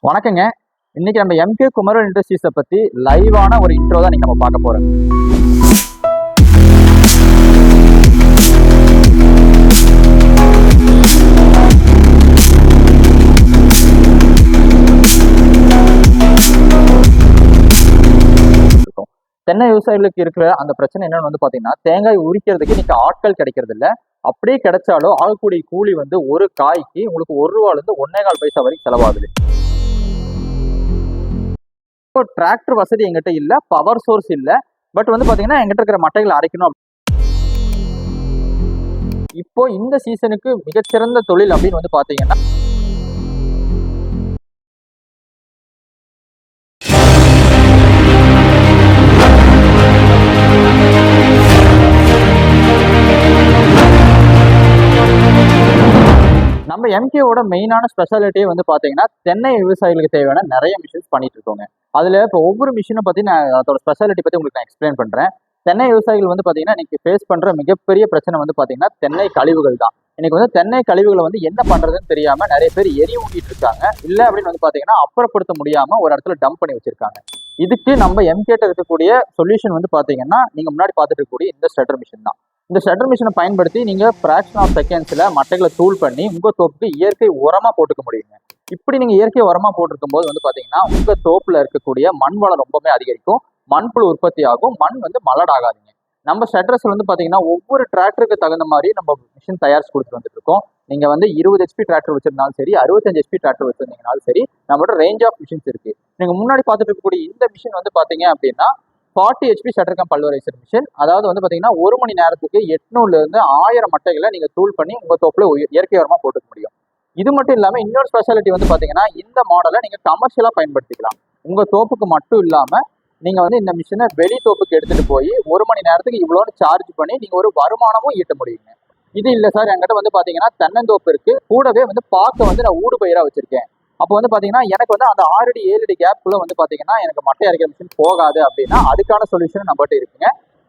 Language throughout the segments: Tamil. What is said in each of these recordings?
வணக்கங்க. இன்னைக்கு நம்ம எம்கே குமரன் இண்டஸ்ட்ரீஸை பத்தி லைவான ஒரு இன்ட்ரோ தான் நம்ம பார்க்க போறோம். தென்னை விவசாயிகளுக்கு இருக்கிற அந்த பிரச்சனை என்னன்னு பாத்தீங்கன்னா, தேங்காய் உரிக்கிறதுக்கு இன்னைக்கு ஆட்கள் கிடைக்கிறது இல்ல. அப்படியே கிடைச்சாலும் ஆகக்கூடிய கூலி ஒரு காய்க்கு உங்களுக்கு ₹1 1.25 பைசா வரைக்கும் செலவாகுது. இப்போ டிராக்டர் வசதி எங்கிட்ட இல்ல, பவர் சோர்ஸ் இல்ல. பட் பாத்தீங்கன்னா எங்கிட்ட இருக்கிற மட்டைகளை அரைக்கணும். இப்போ இந்த சீசனுக்கு மிகச்சிறந்த தொழில் அப்படின்னு பாத்தீங்கன்னா நம்ம எம்கேவோட மெயினான ஸ்பெஷாலிட்டியே பாத்தீங்கன்னா தென்னை விவசாயிகளுக்கு தேவையான நிறைய மிஷின்ஸ் பண்ணிட்டு இருக்கோங்க. அதுல இப்போ ஒவ்வொரு மிஷினை பத்தி நான் அதோட ஸ்பெஷாலிட்டி பத்தி உங்களுக்கு நான் எக்ஸ்பிளைன் பண்றேன். தென்னை விவசாயிகள் பாத்தீங்கன்னா இன்னைக்கு ஃபேஸ் பண்ற மிகப்பெரிய பிரச்சனை பாத்தீங்கன்னா தென்னை கழிவுகள் தான். இன்னைக்கு தென்னை கழிவுகளை என்ன பண்றதுன்னு தெரியாம நிறைய பேர் எரி ஊட்டிட்டு இருக்காங்க. இல்ல அப்படின்னு பாத்தீங்கன்னா அப்புறப்படுத்த முடியாம ஒரு இடத்துல டம்ப் பண்ணி வச்சிருக்காங்க. இதுக்கு நம்ம எம்கேட்ட இருக்கக்கூடிய சொல்யூஷன் பாத்தீங்கன்னா நீங்க முன்னாடி பார்த்துட்டு இருக்கக்கூடிய இந்த ஸ்ட்ரெட்டர் மிஷின் தான். இந்த ஷட்டர் மிஷினை பயன்படுத்தி நீங்க ஃபிராக்ஷன் ஆஃப் செகண்ட்ஸ்ல மட்டைகளை தூள் பண்ணி உங்க தோப்புக்கு இயற்கை உரமா போட்டுக்க முடியுங்க. இப்படி நீங்க இயற்கை உரமா போட்டிருக்கும் போது பாத்தீங்கன்னா உங்க தோப்புல இருக்கக்கூடிய மண் வளம் ரொம்பவே அதிகரிக்கும், மண்புழு உற்பத்தி ஆகும், மண் மலடாகாதுங்க. நம்ம ஷட்டர்ஸ்ல பாத்தீங்கன்னா ஒவ்வொரு டிராக்டருக்கு தகுந்த மாதிரி நம்ம மிஷின் தயாரிச்சு கொடுத்துட்டு வந்துட்டு இருக்கோம். நீங்க 20 HP டிராக்டர் வச்சிருந்தாலும் சரி, 65 HP டிராக்டர் வச்சிருந்தீங்கனாலும் சரி, நம்மளோட ரேஞ்ச் ஆஃப் மிஷின்ஸ் இருக்கு. நீங்க முன்னாடி பார்த்துட்டு இருக்கக்கூடிய இந்த மிஷின் பாத்தீங்க அப்படின்னா 40 HP shutter come pulveriser machine. அதாவது பாத்தீங்கன்னா 1 மணி நேரத்துக்கு 800 இருந்து 1000 மட்டைகளை நீங்க தூள் பண்ணி உங்க தோப்புல இயற்கை உரமா போட்டுக்க முடியும். இது மட்டும் இல்லாம இன்னொரு ஸ்பெஷாலிட்டி பாத்தீங்கன்னா இந்த மாடலை நீங்க கமர்ஷியலா பயன்படுத்திக்கலாம். உங்க தோப்புக்கு மட்டும் இல்லாம நீங்க இந்த மிஷினை வெளி தோப்புக்கு எடுத்துட்டு போய் 1 மணி நேரத்துக்கு இவ்வளோன்னு சார்ஜ் பண்ணி நீங்க ஒரு வருமானமும் ஈட்ட முடியுங்க. இது இல்ல சார், என்கிட்ட பாத்தீங்கன்னா தென்னந்தோப்பு இருக்கு, கூடவே பார்க்க நான் ஊடு பயிரா வச்சிருக்கேன். அப்போ பாத்தீங்கன்னா எனக்கு அந்த 6 அடி 7 அடி கேப்புக்குள்ள பாத்தீங்கன்னா எனக்கு மட்டை அரைக்கிற மிஷின் போகாது அப்படின்னா அதுக்கான சொல்யூஷன் நம்மகிட்ட இருக்குங்க.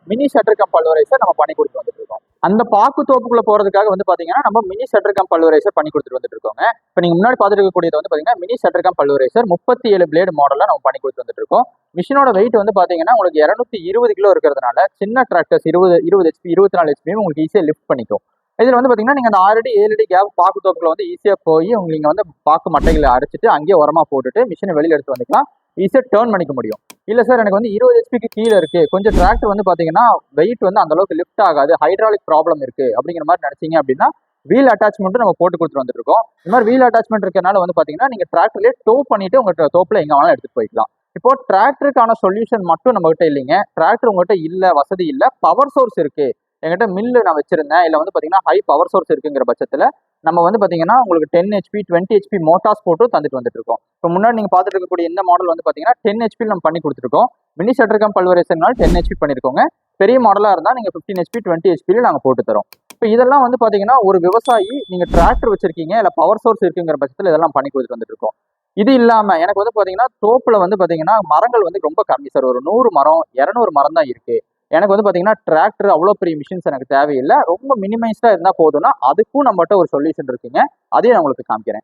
மினி ஷட்டர் கம் பல்வரைசர் நம்ம பண்ணி கொடுத்து வந்துட்டு இருக்கோம். அந்த பாக்கு தோப்புக்குள்ள போறதுக்காக பாத்தீங்கன்னா நம்ம மினி ஷட்டர் கம் பல்வரைசர் பண்ணி கொடுத்துட்டு வந்துட்டு இருக்கோங்க. இப்போ நீங்க முன்னாடி பார்த்துட்டு இருக்கக்கூடியது பாத்தீங்கன்னா mini shutter come pulveriser 37 blade மாடல்ல நம்ம பண்ணி கொடுத்து வந்துட்டு இருக்கோம். மிஷினோட வெயிட் பாத்தீங்கன்னா உங்களுக்கு 220 கிலோ இருக்கிறதுனால சின்ன டிராக்டர்ஸ் 20 HP 24 HP உங்களுக்கு ஈஸியா லிஃப்ட் பண்ணிக்கும். இதுல பாத்தீங்கன்னா நீங்க அந்த 6 அடி 7 அடி கேப் பாக்கு தோப்புல ஈஸியா போய் நீங்க பாக்கு மட்டைகளை அரைச்சிட்டு அங்கேயே உரமா போட்டுட்டு மிஷினை வெளியில எடுத்து வந்துக்கலாம். ஈஸியா டேர்ன் பண்ணிக்க முடியும். இல்ல சார் எனக்கு 20 HPக்கு கீழே இருக்கு, கொஞ்சம் டிராக்டர் பாத்தீங்கன்னா வெயிட் அந்த அளவுக்கு லிஃப்ட் ஆகாது, ஹைட்ராலிக் ப்ராப்ளம் இருக்கு அப்படிங்கிற மாதிரி நினைச்சீங்க அப்படின்னா வீல் அட்டாச்மெண்ட் நம்ம போட்டு கொடுத்துட்டு வந்துட்டு இருக்கோம். இந்த மாதிரி வீல் அட்டாச்மெண்ட் இருக்கனால பாத்தீங்கன்னா நீங்க டிராக்டர்லயே டோ பண்ணிட்டு உங்க தோப்புல எங்க வேணாலும் எடுத்துட்டு போய்க்கலாம். இப்போ டிராக்டருக்கான சொல்யூஷன் மட்டும் நம்ம கிட்ட இல்லைங்க. டிராக்டர் உங்ககிட்ட இல்ல, வசதி இல்ல, பவர் சோர்ஸ் இருக்கு, என்கிட்ட மில்லு நான் வச்சிருந்தேன், இல்ல பாத்தீங்கன்னா ஹை பவர் சோர்ஸ் இருக்குங்கிற பட்சத்துல நம்ம பாத்தீங்கன்னா உங்களுக்கு 10 HP 20 HP மோட்டார்ஸ் போட்டு தந்துட்டு வந்துட்டு இருக்கோம். இப்போ முன்னாடி நீங்க பாத்துட்டு இருக்கக்கூடிய இந்த மாடல் பாத்தீங்கன்னா 10 HP நம்ம பண்ணி கொடுத்துருக்கோம். மினி ஷட்டர் கம் பல்வரைசர்னால 10 HP பண்ணிருக்கோங்க. பெரிய மாடலா இருந்தா நீங்க 15 HP 20 HP நாங்க போட்டு தரோம். இப்போ இதெல்லாம் பாத்தீங்கன்னா ஒரு விவசாயி நீங்க டிராக்டர் வச்சிருக்கீங்க இல்ல பவர் சோர்ஸ் இருக்குங்கிற பட்சத்துல இதெல்லாம் பண்ணி கொடுத்துட்டு வந்துட்டு இருக்கோம். இது இல்லாம எனக்கு பாத்தீங்கன்னா தோப்புல பாத்தீங்கன்னா மரங்கள் ரொம்ப கம்மி சார், ஒரு 100 மரம் 200 மரம் தான் இருக்கு. எனக்கு பாத்தீங்கன்னா டிராக்டர் அவ்வளோ பெரிய மிஷின்ஸ் எனக்கு தேவையில்லை, ரொம்ப மினிமைஸ்டா இருந்தா போதும்னா அதுக்கும் நம்மகிட்ட ஒரு சொல்யூஷன் இருக்குங்க. அதையும் நான் உங்களுக்கு காமிக்கிறேன்.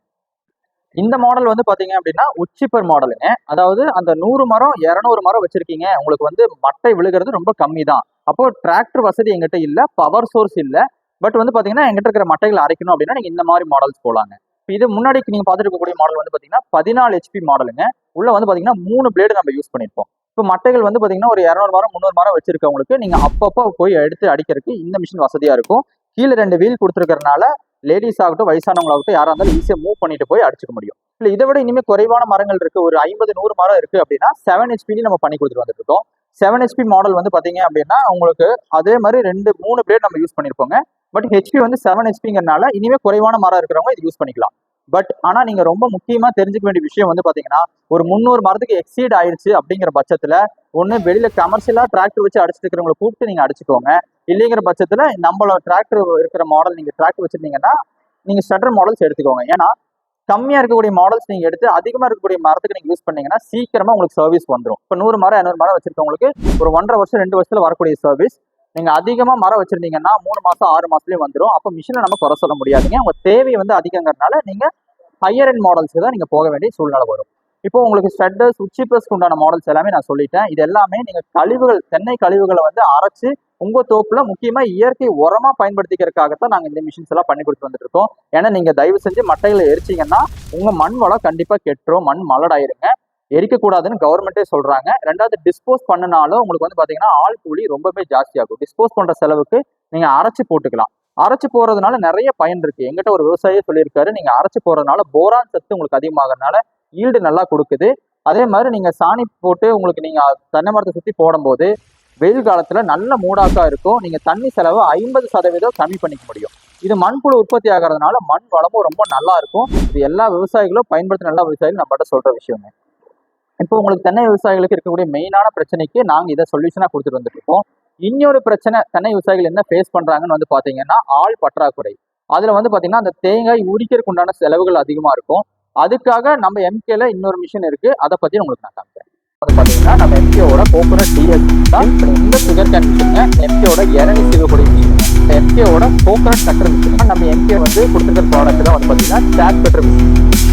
இந்த மாடல் பாத்தீங்க அப்படின்னா உச்சிப்பர் மாடலுங்க. அதாவது அந்த 100 மரம் 200 மரம் வச்சிருக்கீங்க, உங்களுக்கு மட்டை விழுகிறது ரொம்ப கம்மி தான். அப்போ டிராக்டர் வசதி எங்கிட்ட இல்ல, பவர் சோர்ஸ் இல்ல, பட் பாத்தீங்கன்னா எங்கிட்ட இருக்கிற மட்டைகளை அரைக்கணும் அப்படின்னா நீங்க இந்த மாதிரி மாடல்ஸ் போலாங்க. இது முன்னாடி நீங்க பாத்துட்டு இருக்கக்கூடிய மாடல் பாத்தீங்கன்னா 14 HP மாடலுங்க. உள்ள பாத்தீங்கன்னா 3 பிளேடு நம்ம யூஸ் பண்ணிருப்போம். இப்போ மட்டைகள் பாத்தீங்கன்னா ஒரு 200 மரம் 300 மரம் வச்சிருக்கவங்களுக்கு நீங்க அப்பப்போ போய் எடுத்து அடிக்கிறதுக்கு இந்த மிஷின் வசதியா இருக்கும். கீழே 2 வீல் கொடுத்துருக்கறனால லேடிஸ் ஆகட்டும் வயசானவங்களாகட்டும் யாரா இருந்தாலும் ஈஸியா மூவ் பண்ணிட்டு போய் அடிச்சுக்க முடியும். இல்ல இதை விட இனிமே குறைவான மரங்கள் இருக்கு, ஒரு 50-100 மரம் இருக்கு அப்படின்னா 7 HP நம்ம பண்ணி கொடுத்துட்டு வந்துட்டு இருக்கோம். 7 HP மாடல் பாத்தீங்க அப்படின்னா உங்களுக்கு அதே மாதிரி 2-3 பிளேட் நம்ம யூஸ் பண்ணிருப்போங்க. பட் ஹெச்பி 7 HPங்கிறனால இனிமே குறைவான மரம் இருக்கிறவங்க இது யூஸ் பண்ணிக்கலாம். பட் ஆனா நீங்க ரொம்ப முக்கியமா தெரிஞ்சுக்க வேண்டிய விஷயம் பாத்தீங்கன்னா ஒரு 300 மரத்துக்கு எக்ஸீட் ஆயிடுச்சு அப்படிங்கிற பட்சத்துல ஒண்ணு வெளியில கமர்ஷியலா டிராக்டர் வச்சு அடிச்சுட்டு இருக்கிறவங்களை கூப்பிட்டு நீங்க அடிச்சுக்கோங்க. இல்லைங்கிற பட்சத்துல நம்மளோட டிராக்டர் இருக்கிற மாடல் நீங்க டிராக்டர் வச்சிருந்தீங்கன்னா நீங்க ஷட்டர் மாடல்ஸ் எடுத்துக்கோங்க. ஏன்னா கம்மியா இருக்கக்கூடிய மாடல்ஸ் நீங்க எடுத்து அதிகமா இருக்கக்கூடிய மரத்துக்கு நீங்க யூஸ் பண்ணீங்கன்னா சீக்கிரமா உங்களுக்கு சர்வீஸ் வந்துடும். இப்போ 100 மரம் 200 மரம் வச்சிருக்கவங்களுக்கு ஒரு 1.5 வருஷம் 2 வருஷத்துல வரக்கூடிய சர்வீஸ். நீங்க அதிகமா மரம் வச்சிருந்தீங்கன்னா 3 மாசம் 6 மாசத்துலயே வந்துடும். அப்போ மிஷினை நம்ம குறை சொல்ல முடியாதுங்க. உங்க தேவை அதிகங்கிறதுனால நீங்க ஹையர் எண்ட் மாடல்ஸ்க்கு தான் நீங்க போக வேண்டிய சூழ்நிலை வரும். இப்போ உங்களுக்கு ஸ்ட்ரெட்டர்ஸ், உச்சி ப்ரெஸ்க்கு உண்டான மாடல்ஸ் எல்லாமே நான் சொல்லிட்டேன். இது எல்லாமே நீங்க கழிவுகள், தென்னை கழிவுகளை வந்து அரைச்சு உங்க தோப்புல முக்கியமா இயற்கை உரமா பயன்படுத்திக்கிறதுக்காகத்தான் நாங்க இந்த மிஷின்ஸ் எல்லாம் பண்ணி கொடுத்து வந்துட்டு இருக்கோம். ஏன்னா நீங்க தயவு செஞ்சு மட்டைகளை எரிச்சீங்கன்னா உங்க மண் வளம் கண்டிப்பா கெட்டுரும், மண் மலடாயிருங்க. எரிக்கக்கூடாதுன்னு கவர்மெண்ட்டே சொல்றாங்க. ரெண்டாவது டிஸ்போஸ் பண்ணினாலும் உங்களுக்கு வந்து பாத்தீங்கன்னா ஆள் கூலி ரொம்பவே ஜாஸ்தியாகும். டிஸ்போஸ் பண்ற செலவுக்கு நீங்க அரைச்சு போட்டுக்கலாம். அரைச்சு போறதுனால நிறைய பயன் இருக்கு. எங்கிட்ட ஒரு விவசாயியே சொல்லியிருக்காரு, நீங்க அரைச்சு போறதுனால போரான் சத்து உங்களுக்கு அதிகமாகறதுனால ஈல்டு நல்லா கொடுக்குது. அதே மாதிரி நீங்க சாணி போட்டு உங்களுக்கு நீங்க தென்னை மரத்தை சுத்தி போடும்போது வெயில் காலத்துல நல்ல மூடாக்கா இருக்கும். நீங்க தண்ணி செலவு 50% கம்மி பண்ணிக்க முடியும். இது மண்புழு உற்பத்தி ஆகிறதுனால மண் வளமும் ரொம்ப நல்லா இருக்கும். இது எல்லா விவசாயிகளும் பயன்படுத்த நல்ல விவசாயிகள் நம்மகிட்ட சொல்ற விஷயங்க. இப்போ உங்களுக்கு தென்னை விவசாயிகளுக்கு இருக்கக்கூடிய மெயினான பிரச்சனைக்கு நாங்க இதை சொல்யூஷனா கொடுத்துட்டு வந்துட்டு இருக்கோம். இன்னொரு பிரச்சனை தென்னை விவசாயிகள் என்ன ஃபேஸ் பண்றாங்கன்னு வந்து பாத்தீங்கன்னா ஆள் பற்றாக்குறை. அதுல வந்து பாத்தீங்கன்னா அந்த தேங்காய் உரிக்கிறதுக்கு உண்டான செலவுகள் அதிகமா இருக்கும். அதுக்காக நம்ம எம்கேல இன்னொரு மிஷின் இருக்கு, அதை பத்தி உங்களுக்கு நான் காமிக்கிறேன். வந்து பாத்தீங்கன்னா நம்ம எம்கேவோட கோகோனட் டிஎஸ் தான் இந்த சுகர் கேன் மிஷினுங்க. எம்கேவோட இறங்கி செய்யக்கூடிய மிஷின், எம்கேவோட கோகோனட் கட்டர் மிஷின். நம்ம எம்கே வந்து கொடுத்துருக்கிற ப்ராடக்ட் தான் வந்து பாத்தீங்கன்னா ஸ்டாக் கட்டர் மிஷின்.